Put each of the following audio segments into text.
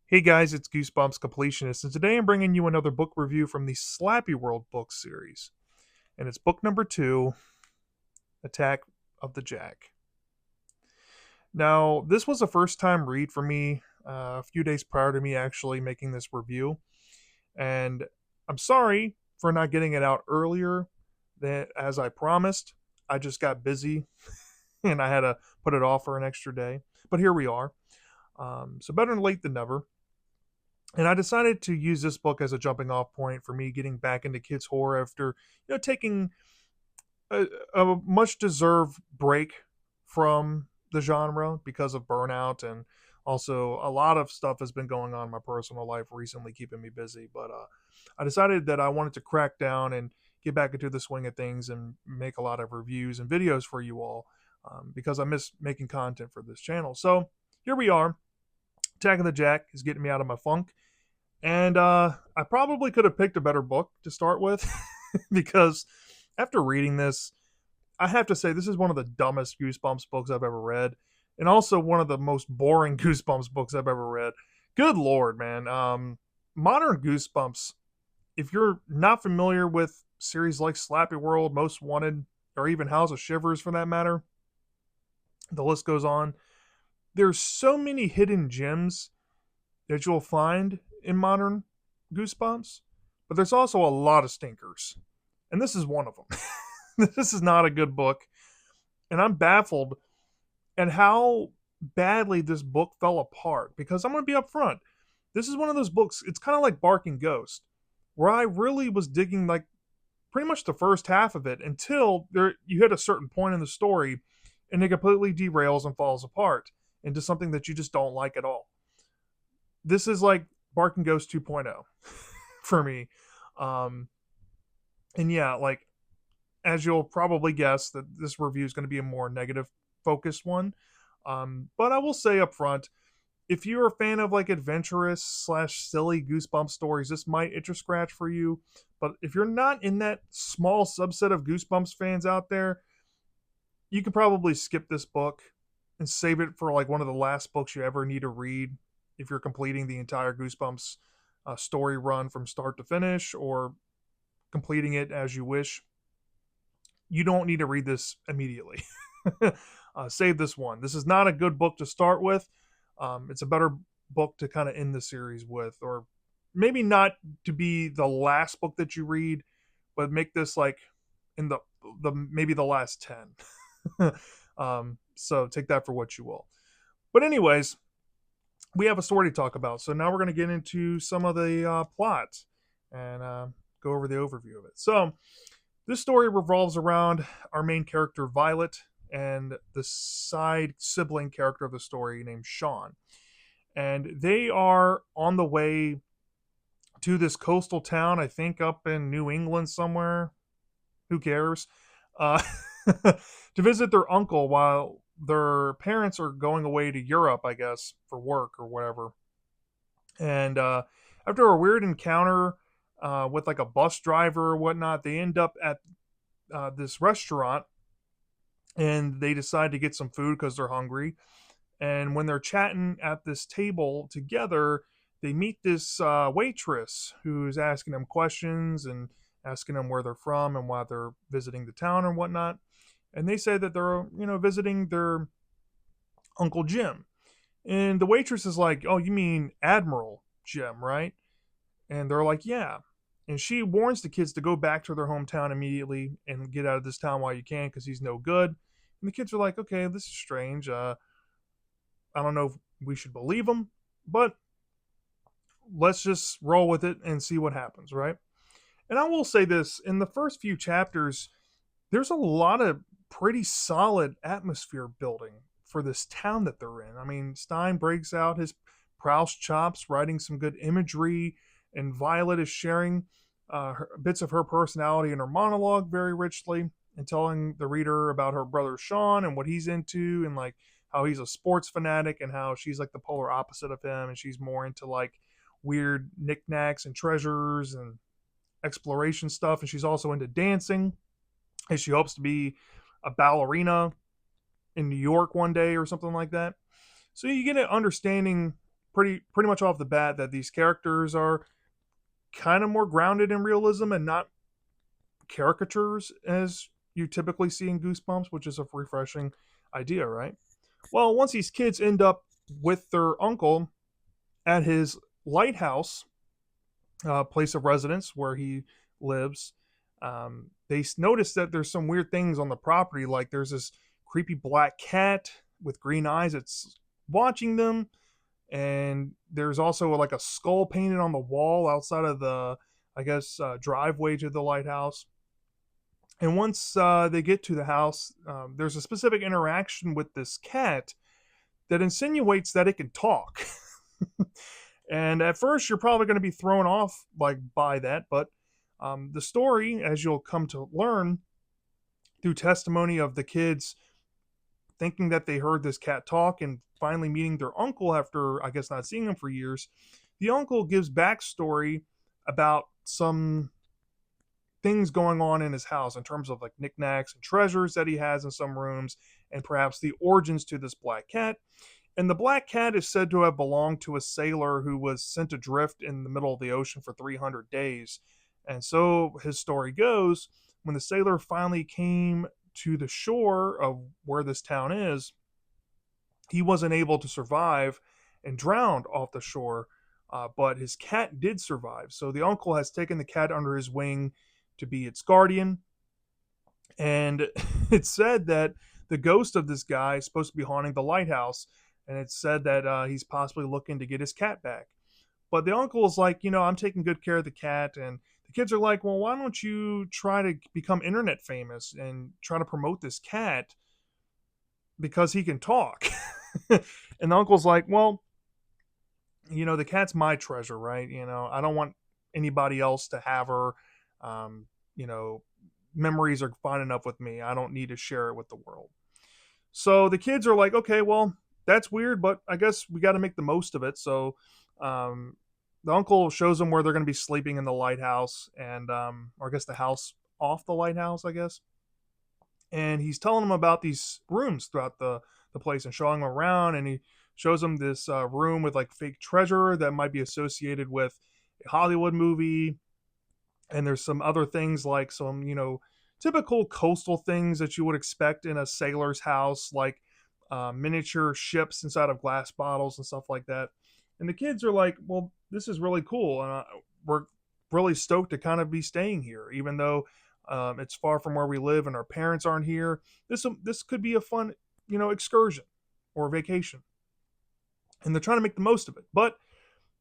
Hey guys, it's Goosebumps Completionist, and today I'm bringing you another book review from the Slappyworld book series. And it's book number 2, Attack of the Jack. Now, this was a first time read for me a few days prior to me actually making this review. And I'm sorry for not getting it out earlier than as I promised. I just got busy and I had to put it off for an extra day. But here we are. So better than late than never. And I decided to use this book as a jumping off point for me getting back into kids horror after taking a much deserved break from the genre because of burnout, and also a lot of stuff has been going on in my personal life recently keeping me busy. But I decided that I wanted to crack down and get back into the swing of things and make a lot of reviews and videos for you all, because I miss making content for this channel. So here we are. Attack of the Jack is getting me out of my funk. And I probably could have picked a better book to start with because after reading this, I have to say this is one of the dumbest Goosebumps books I've ever read, and also one of the most boring Goosebumps books I've ever read. Good lord, man! Modern Goosebumps. If you're not familiar with series like Slappy World, Most Wanted, or even House of Shivers for that matter, the list goes on. There's so many hidden gems that you'll find in modern Goosebumps, but there's also a lot of stinkers, and this is one of them. This is not a good book, and I'm baffled at how badly this book fell apart. Because I'm going to be upfront, this is one of those books. It's kind of like Barking Ghost, where I really was digging like pretty much the first half of it until you hit a certain point in the story, and it completely derails and falls apart into something that you just don't like at all. This is like Barking Ghost 2.0 for me. Um, and yeah, like as you'll probably guess, that this review is going to be a more negative focused one. But I will say up front, if you're a fan of like adventurous slash silly Goosebump stories, this might itch a scratch for you. But if you're not in that small subset of Goosebumps fans out there, you could probably skip this book and save it for like one of the last books you ever need to read if you're completing the entire Goosebumps story run from start to finish, or completing it as you wish. You don't need to read this immediately. Save this one. This is not a good book to start with. It's a better book to kind of end the series with, or maybe not to be the last book that you read, but make this like in the maybe the last 10. So take that for what you will. But anyways, we have a story to talk about. So now we're going to get into some of the plot and go over the overview of it. So this story revolves around our main character, Violet, and the side sibling character of the story named Sean. And they are on the way to this coastal town, I think up in New England somewhere. Who cares? Uh, to visit their uncle while their parents are going away to Europe, I guess, for work or whatever. And after a weird encounter with like a bus driver or whatnot, they end up at this restaurant, and they decide to get some food because they're hungry. And when they're chatting at this table together, they meet this waitress who's asking them questions and asking them where they're from and why they're visiting the town and whatnot. And they say that they're, visiting their Uncle Jim. And the waitress is like, "Oh, you mean Admiral Jim, right?" And they're like, "Yeah." And she warns the kids to go back to their hometown immediately and get out of this town while you can because he's no good. And the kids are like, "Okay, this is strange. I don't know if we should believe him, but let's just roll with it and see what happens, right?" And I will say this, in the first few chapters, there's a lot of pretty solid atmosphere building for this town that they're in. I mean, Stein breaks out his Proust chops, writing some good imagery, and Violet is sharing bits of her personality in her monologue very richly, and telling the reader about her brother Sean and what he's into, and like how he's a sports fanatic, and how she's like the polar opposite of him, and she's more into like weird knickknacks and treasures and exploration stuff, and she's also into dancing, and she hopes to be a ballerina in New York one day or something like that. So you get an understanding pretty much off the bat that these characters are kind of more grounded in realism and not caricatures as you typically see in Goosebumps, which is a refreshing idea, right? Well, once these kids end up with their uncle at his lighthouse place of residence where he lives, they notice that there's some weird things on the property. Like there's this creepy black cat with green eyes that's watching them, and there's also like a skull painted on the wall outside of the, I guess, driveway to the lighthouse. And once they get to the house, there's a specific interaction with this cat that insinuates that it can talk. And at first, you're probably going to be thrown off like by that, but the story, as you'll come to learn through testimony of the kids thinking that they heard this cat talk and finally meeting their uncle after, I guess, not seeing him for years, the uncle gives backstory about some things going on in his house in terms of like knickknacks and treasures that he has in some rooms, and perhaps the origins to this black cat. And the black cat is said to have belonged to a sailor who was sent adrift in the middle of the ocean for 300 days. And so his story goes, when the sailor finally came to the shore of where this town is, he wasn't able to survive and drowned off the shore, but his cat did survive. So the uncle has taken the cat under his wing to be its guardian. And it's said that the ghost of this guy is supposed to be haunting the lighthouse. And it's said that he's possibly looking to get his cat back. But the uncle is like, I'm taking good care of the cat. And the kids are like, well, why don't you try to become internet famous and try to promote this cat because he can talk? And the uncle's like, well, the cat's my treasure, right? I don't want anybody else to have her. Um, you know, Memories are fine enough with me. I don't need to share it with the world. So the kids are like, okay, well, that's weird, but I guess we got to make the most of it. So um, the uncle shows them where they're going to be sleeping in the lighthouse, and or I guess the house off the lighthouse, I guess. And he's telling them about these rooms throughout the place and showing them around. And he shows them this room with like fake treasure that might be associated with a Hollywood movie. And there's some other things like some, typical coastal things that you would expect in a sailor's house, like miniature ships inside of glass bottles and stuff like that. And the kids are like, well, this is really cool. And we're really stoked to kind of be staying here, even though it's far from where we live and our parents aren't here. This could be a fun, excursion or vacation. And they're trying to make the most of it. But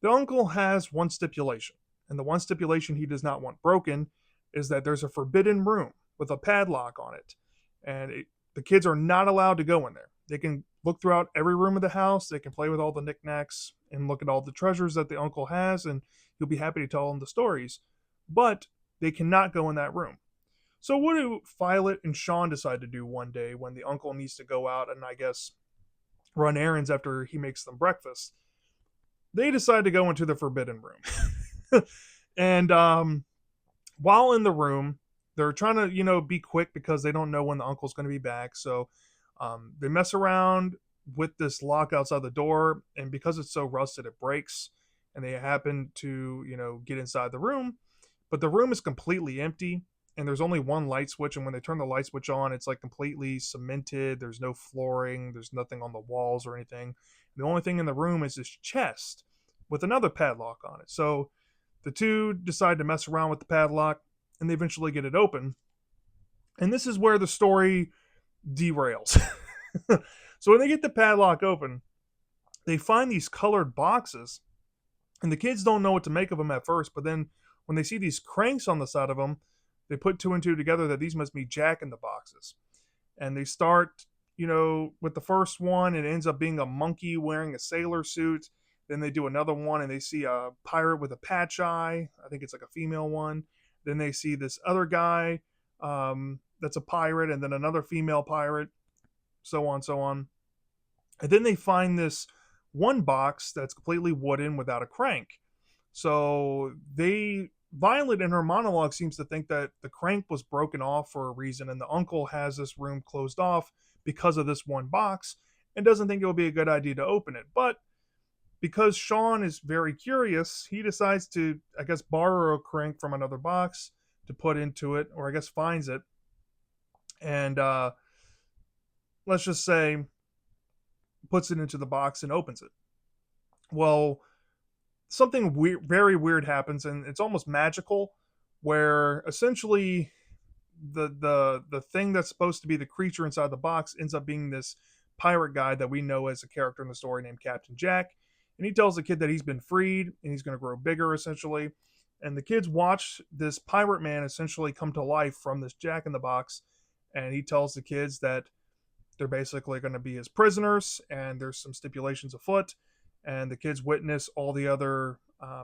the uncle has one stipulation. And the one stipulation he does not want broken is that there's a forbidden room with a padlock on it. And the kids are not allowed to go in there. They can look throughout every room of the house. They can play with all the knickknacks and look at all the treasures that the uncle has, and he'll be happy to tell them the stories. But they cannot go in that room. So what do Violet and Sean decide to do one day when the uncle needs to go out and, I guess, run errands after he makes them breakfast? They decide to go into the forbidden room. And while in the room, they're trying to, be quick because they don't know when the uncle's going to be back. So they mess around with this lock outside the door, and because it's so rusted, it breaks. And they happen to, get inside the room, but the room is completely empty, and there's only one light switch. And when they turn the light switch on, it's like completely cemented. There's no flooring. There's nothing on the walls or anything. The only thing in the room is this chest with another padlock on it. So the two decide to mess around with the padlock, and they eventually get it open. And this is where the story derails. So when they get the padlock open, they find these colored boxes, and the kids don't know what to make of them at first, but then when they see these cranks on the side of them, they put two and two together that these must be Jack in the Boxes. And they start, with the first one, it ends up being a monkey wearing a sailor suit. Then they do another one and they see a pirate with a patch eye. I think it's like a female one. Then they see this other guy that's a pirate, and then another female pirate, so on, so on. And then they find this one box that's completely wooden without a crank. So Violet in her monologue seems to think that the crank was broken off for a reason, and the uncle has this room closed off because of this one box and doesn't think it would be a good idea to open it. But because Sean is very curious, he decides to, I guess, borrow a crank from another box to put into it, or I guess finds it, and let's just say puts it into the box and opens it. Well, something weird, very weird happens, and it's almost magical, where essentially the thing that's supposed to be the creature inside the box ends up being this pirate guy that we know as a character in the story named Captain Jack. And he tells the kid that he's been freed and he's going to grow bigger essentially. And the kids watch this pirate man essentially come to life from this Jack in the Box. And he tells the kids that they're basically going to be his prisoners, and there's some stipulations afoot. And the kids witness all the other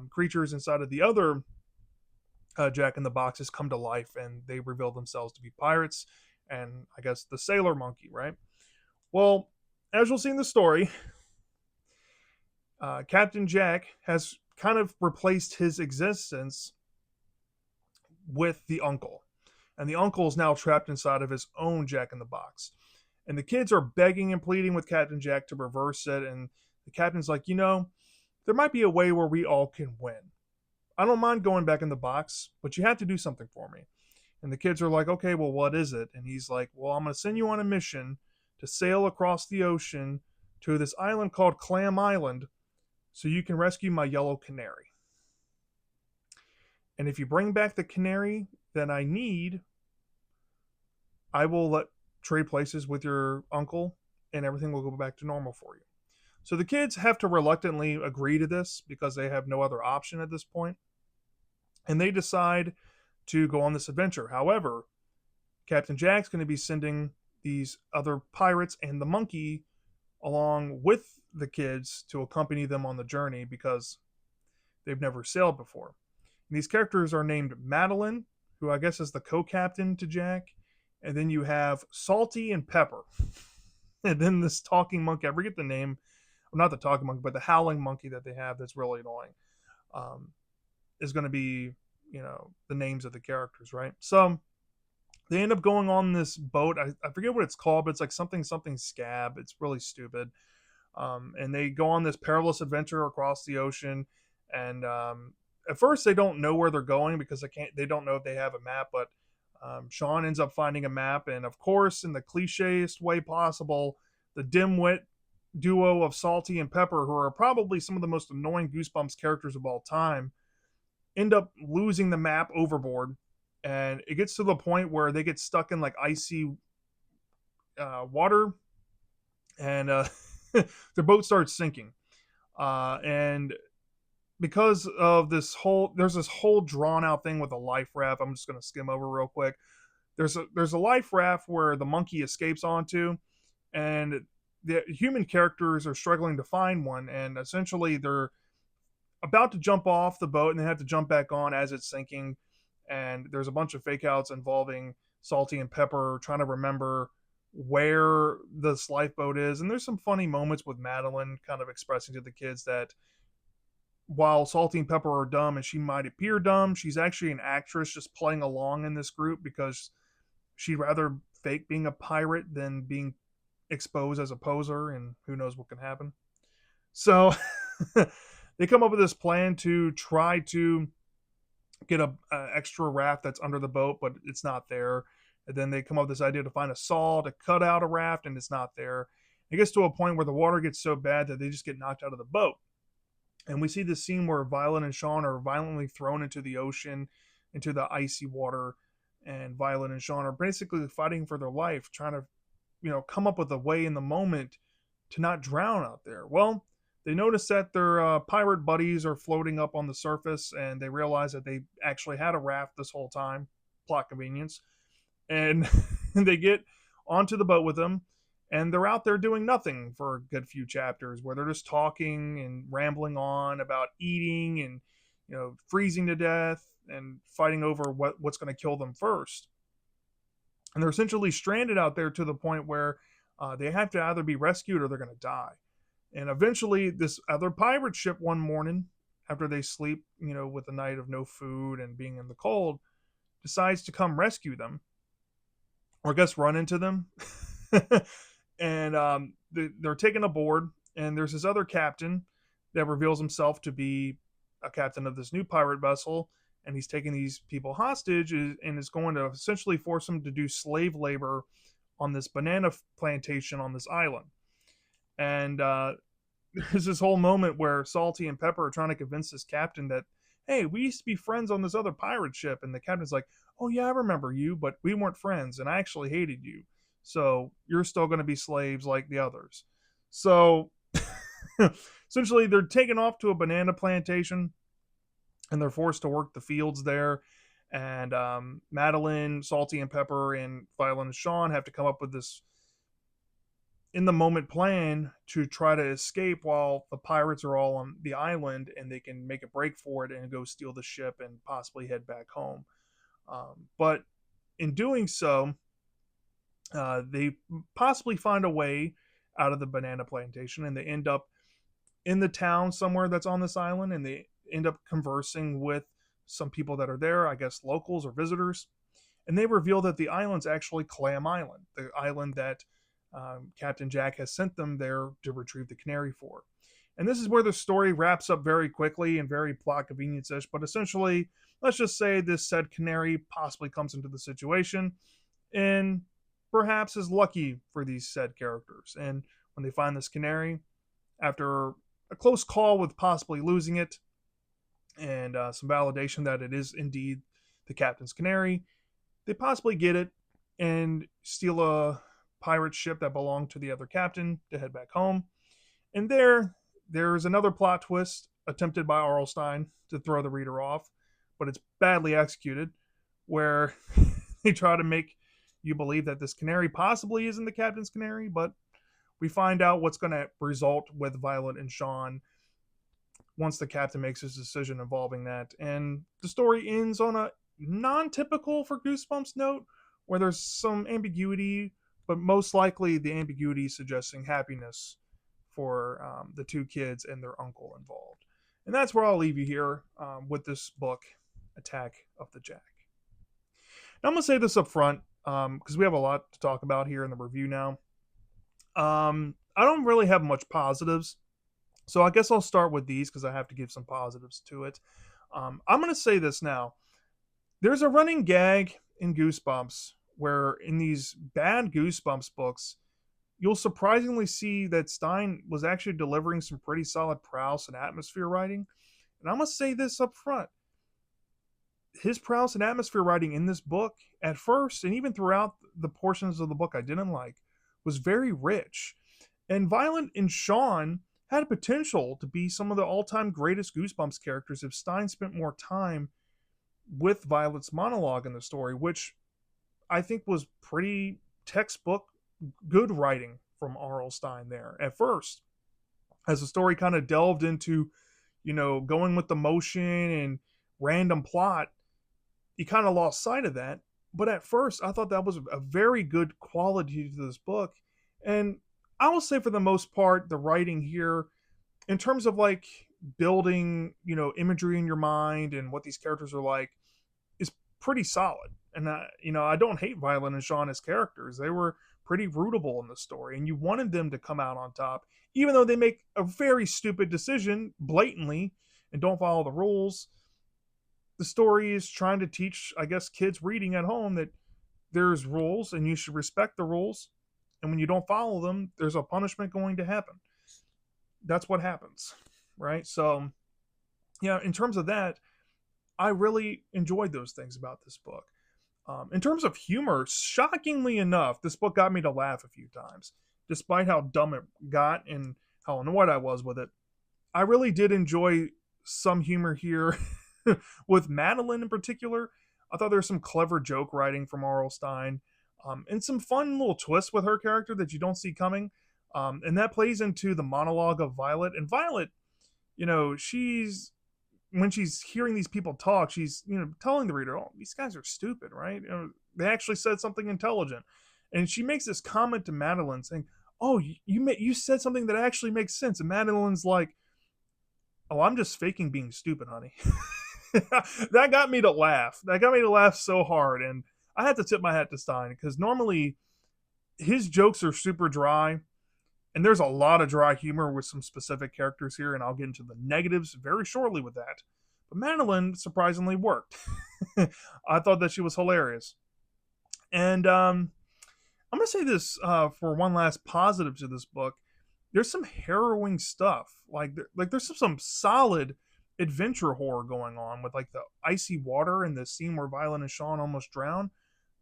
creatures inside of the other Jack in the Boxes come to life, and they reveal themselves to be pirates and I guess the sailor monkey, right? Well, as you'll see in the story, Captain Jack has kind of replaced his existence with the uncle. And the uncle is now trapped inside of his own Jack in the Box. And the kids are begging and pleading with Captain Jack to reverse it. And the captain's like, there might be a way where we all can win. I don't mind going back in the box, but you have to do something for me. And the kids are like, okay, well, what is it? And he's like, well, I'm going to send you on a mission to sail across the ocean to this island called Clam Island so you can rescue my yellow canary. And if you bring back the canary that I need, I will let trade places with your uncle and everything will go back to normal for you. So the kids have to reluctantly agree to this because they have no other option at this point. And they decide to go on this adventure. However, Captain Jack's going to be sending these other pirates and the monkey along with the kids to accompany them on the journey because they've never sailed before. And these characters are named Madeline, who I guess is the co-captain to Jack, and then you have Salty and Pepper. And then this talking monkey, I forget the name, well, not the talking monkey, but the howling monkey that they have that's really annoying, is going to be, the names of the characters, right? So they end up going on this boat. I forget what it's called, but it's like something scab. It's really stupid. And they go on this perilous adventure across the ocean. And at first they don't know where they're going because they don't know if they have a map, but Sean ends up finding a map, and of course, in the clicheist way possible, the dimwit duo of Salty and Pepper, who are probably some of the most annoying Goosebumps characters of all time, end up losing the map overboard, and it gets to the point where they get stuck in like icy water, and their boat starts sinking, and because of there's this whole drawn out thing with a life raft. I'm just going to skim over real quick. There's a life raft where the monkey escapes onto, and the human characters are struggling to find one, and essentially they're about to jump off the boat and they have to jump back on as it's sinking. And there's a bunch of fake outs involving Salty and Pepper trying to remember where this lifeboat is. And there's some funny moments with Madeline kind of expressing to the kids that while Salty and Pepper are dumb and she might appear dumb, she's actually an actress just playing along in this group because she'd rather fake being a pirate than being exposed as a poser, and who knows what can happen. So they come up with this plan to try to get a extra raft that's under the boat, but it's not there. And then they come up with this idea to find a saw to cut out a raft, and it's not there. It gets to a point where the water gets so bad that they just get knocked out of the boat. And we see this scene where Violet and Sean are violently thrown into the ocean, into the icy water, and Violet and Sean are basically fighting for their life, trying to, come up with a way in the moment to not drown out there. Well, they notice that their pirate buddies are floating up on the surface, and they realize that they actually had a raft this whole time. Plot convenience. And they get onto the boat with them, and they're out there doing nothing for a good few chapters where they're just talking and rambling on about eating and, freezing to death and fighting over what's going to kill them first. And they're essentially stranded out there to the point where they have to either be rescued or they're going to die. And eventually, this other pirate ship one morning, after they sleep, with a night of no food and being in the cold, decides to come rescue them, or I guess run into them. And they're taken aboard, and there's this other captain that reveals himself to be a captain of this new pirate vessel, and he's taking these people hostage and is going to essentially force them to do slave labor on this banana plantation on this island. And there's this whole moment where Salty and Pepper are trying to convince this captain that, hey, we used to be friends on this other pirate ship. And the captain's like, oh, yeah, I remember you, but we weren't friends, and I actually hated you. So you're still going to be slaves like the others. So essentially, they're taken off to a banana plantation and they're forced to work the fields there. And Madeline, Salty, and Pepper, and Violet and Sean have to come up with this in the moment plan to try to escape while the pirates are all on the island and they can make a break for it and go steal the ship and possibly head back home. But in doing so, they possibly find a way out of the banana plantation and they end up in the town somewhere that's on this island and they end up conversing with some people that are there, I guess locals or visitors. And they reveal that the island's actually Clam Island, the island that Captain Jack has sent them there to retrieve the canary for. And this is where the story wraps up very quickly and very plot convenience ish. But essentially, let's just say this said canary possibly comes into the situation and perhaps is lucky for these said characters. And when they find this canary, after a close call with possibly losing it and some validation that it is indeed the captain's canary, they possibly get it and steal a pirate ship that belonged to the other captain to head back home. And there's another plot twist attempted by Arlstein to throw the reader off, but it's badly executed, where they try to make you believe that this canary possibly isn't the captain's canary, but we find out what's going to result with Violet and Sean once the captain makes his decision involving that. And the story ends on a non-typical for Goosebumps note, where there's some ambiguity, but most likely the ambiguity suggesting happiness for the two kids and their uncle involved. And that's where I'll leave you here with this book, Attack of the Jack. Now I'm going to say this up front because we have a lot to talk about here in the review now. I don't really have much positives, so I guess I'll start with these because I have to give some positives to it. I'm going to say this now. There's a running gag in Goosebumps where in these bad Goosebumps books, you'll surprisingly see that Stein was actually delivering some pretty solid prowess and atmosphere writing. And I'm going to say this up front. His prowess and atmosphere writing in this book, at first, and even throughout the portions of the book I didn't like, was very rich. And Violet and Sean had potential to be some of the all-time greatest Goosebumps characters if Stein spent more time with Violet's monologue in the story, which I think was pretty textbook good writing from R.L. Stine there at first. As the story kind of delved into, going with the motion and random plot, you kind of lost sight of that. But at first, I thought that was a very good quality to this book. And I will say for the most part, the writing here, in terms of like building, imagery in your mind and what these characters are like, is pretty solid. And I don't hate Violet and Sean as characters. They were pretty rootable in the story, and you wanted them to come out on top, even though they make a very stupid decision blatantly and don't follow the rules. The story is trying to teach, I guess, kids reading at home that there's rules and you should respect the rules. And when you don't follow them, there's a punishment going to happen. That's what happens, right? So, in terms of that, I really enjoyed those things about this book. In terms of humor, shockingly enough, this book got me to laugh a few times, despite how dumb it got and how annoyed I was with it. I really did enjoy some humor here with Madeline in particular. I thought there was some clever joke writing from R.L. Stine and some fun little twists with her character that you don't see coming. And that plays into the monologue of Violet. And Violet, she's when she's hearing these people talk, she's telling the reader, "Oh, these guys are stupid, right? They actually said something intelligent." And she makes this comment to Madeline saying, "Oh, you said something that actually makes sense." And Madeline's like, "Oh, I'm just faking being stupid, honey." That got me to laugh. That got me to laugh so hard, and I had to tip my hat to Stein because normally his jokes are super dry, And there's a lot of dry humor with some specific characters here, and I'll get into the negatives very shortly with that. But Madeline surprisingly worked. I thought that she was hilarious. And I'm gonna say this for one last positive to this book. There's some harrowing stuff. Like there's some solid adventure horror going on with like the icy water and the scene where Violet and Sean almost drown.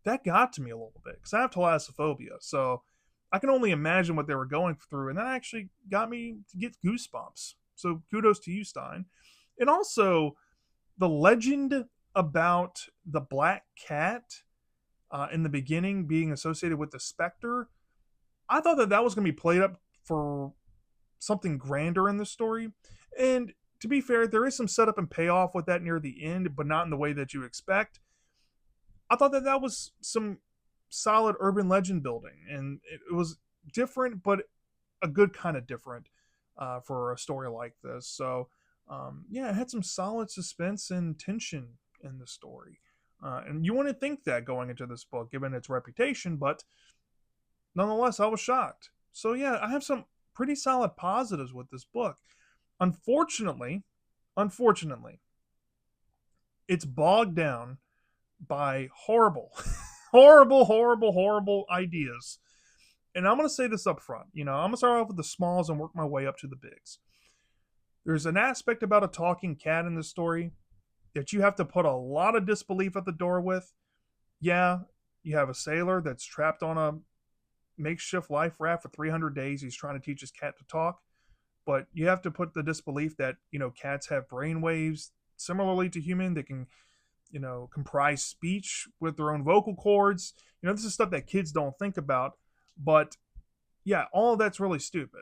That got to me a little bit because I have thalassophobia, so I can only imagine what they were going through, and that actually got me to get goosebumps. So kudos to you, Stein. And also the legend about the black cat in the beginning being associated with the specter. I thought that that was going to be played up for something grander in the story. And to be fair, there is some setup and payoff with that near the end, but not in the way that you expect. I thought that that was some solid urban legend building, and it was different, but a good kind of different for a story like this. So, yeah, it had some solid suspense and tension in the story. And you wouldn't think that going into this book, given its reputation, but nonetheless, I was shocked. So, yeah, I have some pretty solid positives with this book. Unfortunately, unfortunately, it's bogged down by horrible, horrible ideas. And I'm going to say this up front. I'm going to start off with the smalls and work my way up to the bigs. There's an aspect about a talking cat in this story that you have to put a lot of disbelief at the door with. Yeah, you have a sailor that's trapped on a makeshift life raft for 300 days. He's trying to teach his cat to talk. But you have to put the disbelief that, cats have brain waves similarly to human. They can comprise speech with their own vocal cords. This is stuff that kids don't think about. But yeah, all of that's really stupid.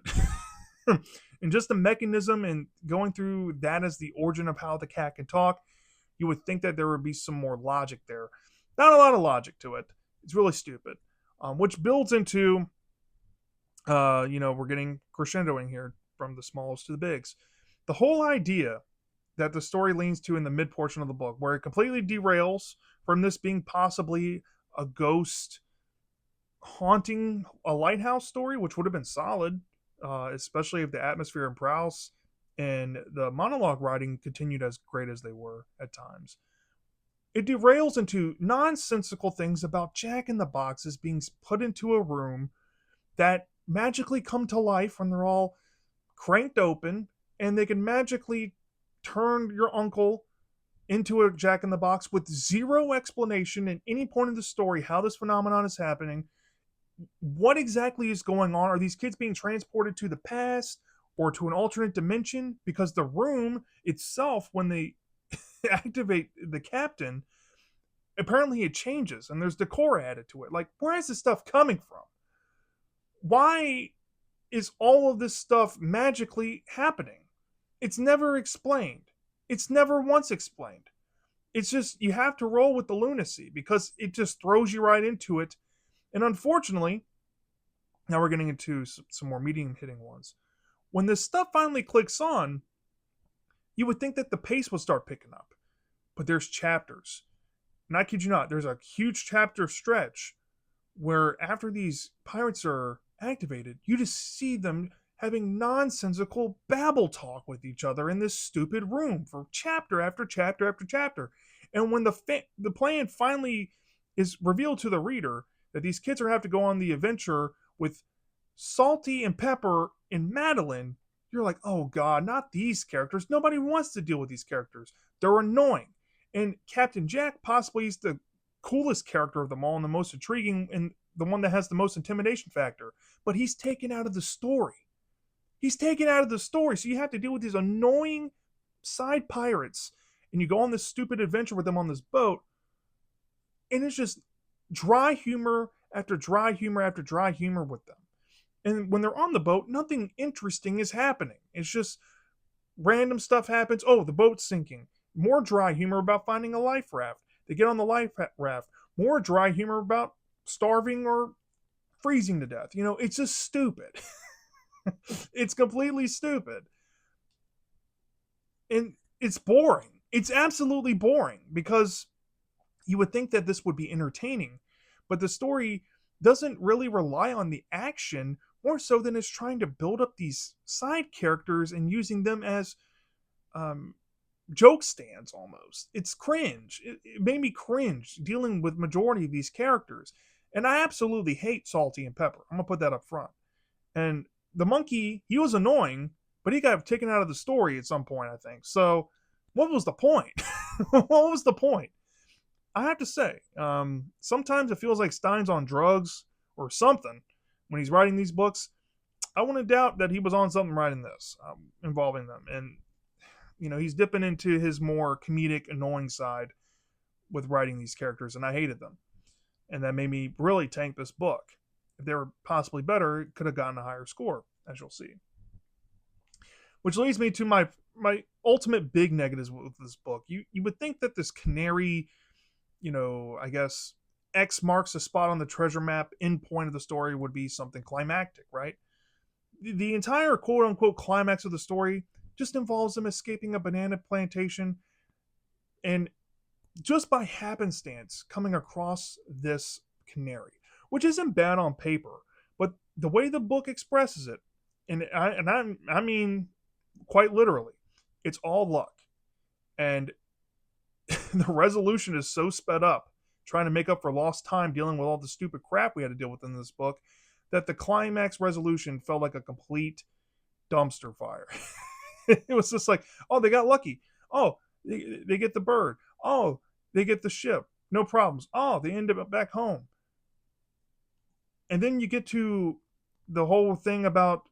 And just the mechanism and going through that as the origin of how the cat can talk, you would think that there would be some more logic there. Not a lot of logic to it. It's really stupid. Which builds into, we're getting crescendoing here from the smallest to the bigs. The whole idea that the story leans to in the mid portion of the book, where it completely derails from this being possibly a ghost haunting a lighthouse story, which would have been solid, especially if the atmosphere and prowess and the monologue writing continued as great as they were at times. It derails into nonsensical things about Jack in the Boxes being put into a room that magically come to life when they're all cranked open, and they can magically turn your uncle into a Jack in the Box with zero explanation at any point in the story how this phenomenon is happening. What exactly is going on? Are these kids being transported to the past or to an alternate dimension? Because the room itself, when they activate the captain, apparently it changes and there's decor added to it. Like, where is this stuff coming from? Why is all of this stuff magically happening? It's never explained. It's never once explained. It's just you have to roll with the lunacy because it just throws you right into it. And unfortunately, now we're getting into some more medium hitting ones. When this stuff finally clicks on, you would think that the pace would start picking up. But there's chapters. And I kid you not, there's a huge chapter stretch where after these pirates are activated, you just see them having nonsensical babble talk with each other in this stupid room for chapter after chapter after chapter. And when the plan finally is revealed to the reader that these kids are have to go on the adventure with Salty and Pepper and Madeline, you're like, oh god, not these characters. Nobody wants to deal with these characters. They're annoying. And Captain Jack possibly is the coolest character of them all and the most intriguing and the one that has the most intimidation factor. But he's taken out of the story. He's taken out of the story. So you have to deal with these annoying side pirates. And you go on this stupid adventure with them on this boat. And it's just dry humor after dry humor after dry humor with them. And when they're on the boat, nothing interesting is happening. It's just random stuff happens. Oh, the boat's sinking. More dry humor about finding a life raft. They get on the life raft. More dry humor about starving or freezing to death. It's just stupid. It's completely stupid. And it's boring. It's absolutely boring because you would think that this would be entertaining, but the story doesn't really rely on the action more so than it's trying to build up these side characters and using them as um, joke stands almost. It's cringe. It made me cringe dealing with majority of these characters. And I absolutely hate Salty and Pepper. I'm gonna put that up front. And the monkey, he was annoying, but he got taken out of the story at some point, I think. So what was the point? What was the point? I have to say, sometimes it feels like Stein's on drugs or something when he's writing these books. I wouldn't doubt that he was on something writing this, involving them. And, he's dipping into his more comedic, annoying side with writing these characters, and I hated them. And that made me really tank this book. If they were possibly better, it could have gotten a higher score, as you'll see. Which leads me to my ultimate big negatives with this book. You would think that this canary, I guess X marks a spot on the treasure map end point of the story would be something climactic, right? The entire quote unquote climax of the story just involves them escaping a banana plantation and just by happenstance coming across this canary, which isn't bad on paper, but the way the book expresses it, I mean quite literally, it's all luck. And the resolution is so sped up, trying to make up for lost time dealing with all the stupid crap we had to deal with in this book, that the climax resolution felt like a complete dumpster fire. It was just like, oh, they got lucky. Oh, they get the bird. Oh, they get the ship. No problems. Oh, they end up back home. And then you get to the whole thing about,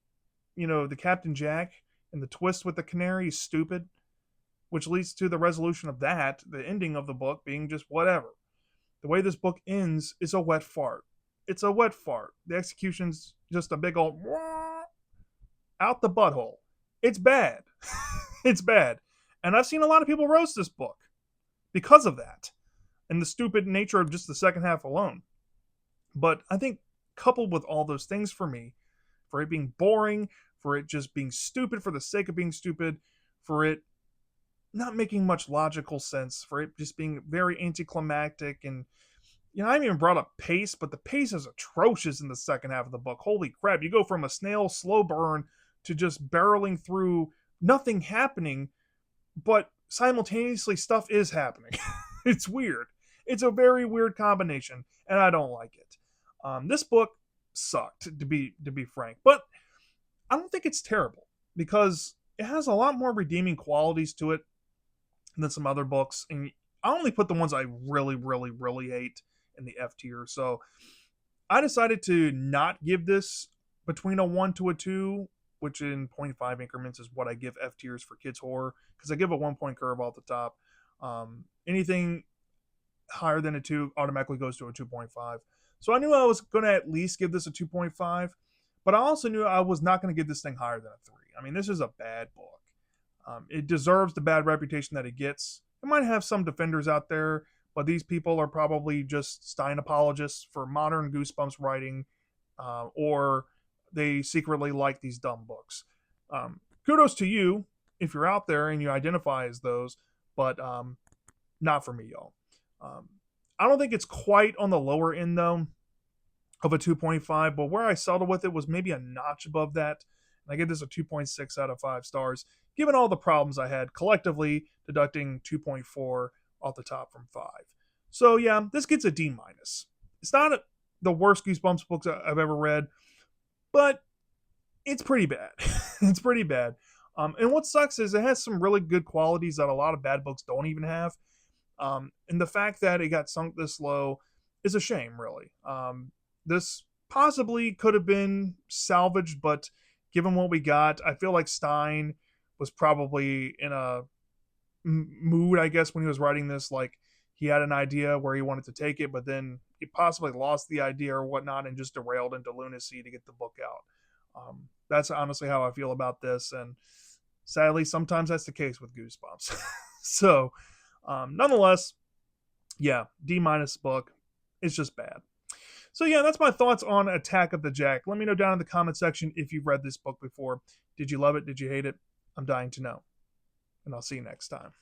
the Captain Jack and the twist with the canary is stupid, which leads to the resolution of that, the ending of the book being just whatever. The way this book ends is a wet fart. It's a wet fart. The execution's just a big old out the butthole. It's bad. It's bad. And I've seen a lot of people roast this book because of that and the stupid nature of just the second half alone. But I think coupled with all those things for me, for it being boring, for it just being stupid for the sake of being stupid, for it not making much logical sense, for it just being very anticlimactic, and I haven't even brought up pace, but the pace is atrocious in the second half of the book. Holy crap, you go from a snail slow burn to just barreling through nothing happening, but simultaneously stuff is happening. It's weird. It's a very weird combination, and I don't like it. This book sucked, to be frank, but I don't think it's terrible because it has a lot more redeeming qualities to it than some other books, and I only put the ones I really, really, really hate in the F tier. So I decided to not give this between a 1 to a 2, which in 0.5 increments is what I give F tiers for kids horror, because I give a 1 point curve off the top. Anything higher than a 2 automatically goes to a 2.5. So I knew I was going to at least give this a 2.5, but I also knew I was not going to give this thing higher than a 3. I mean, this is a bad book. It deserves the bad reputation that it gets. It might have some defenders out there, but these people are probably just Stein apologists for modern Goosebumps writing, or they secretly like these dumb books. Kudos to you if you're out there and you identify as those, but not for me, y'all. I don't think it's quite on the lower end, though, of a 2.5, but where I settled with it was maybe a notch above that. And I give this a 2.6 out of 5 stars, given all the problems I had, collectively deducting 2.4 off the top from 5. So yeah, this gets a D-. It's not the worst Goosebumps books I've ever read, but it's pretty bad. It's pretty bad. And what sucks is it has some really good qualities that a lot of bad books don't even have. And the fact that it got sunk this low is a shame, really. This possibly could have been salvaged, but given what we got, I feel like Stein was probably in a mood, I guess, when he was writing this. Like, he had an idea where he wanted to take it, but then he possibly lost the idea or whatnot and just derailed into lunacy to get the book out. That's honestly how I feel about this, and sadly, sometimes that's the case with Goosebumps. So, nonetheless, yeah, D- book. It's just bad. So yeah, that's my thoughts on Attack of the Jack. Let me know down in the comment section if you've read this book before. Did you love it? Did you hate it? I'm dying to know. And I'll see you next time.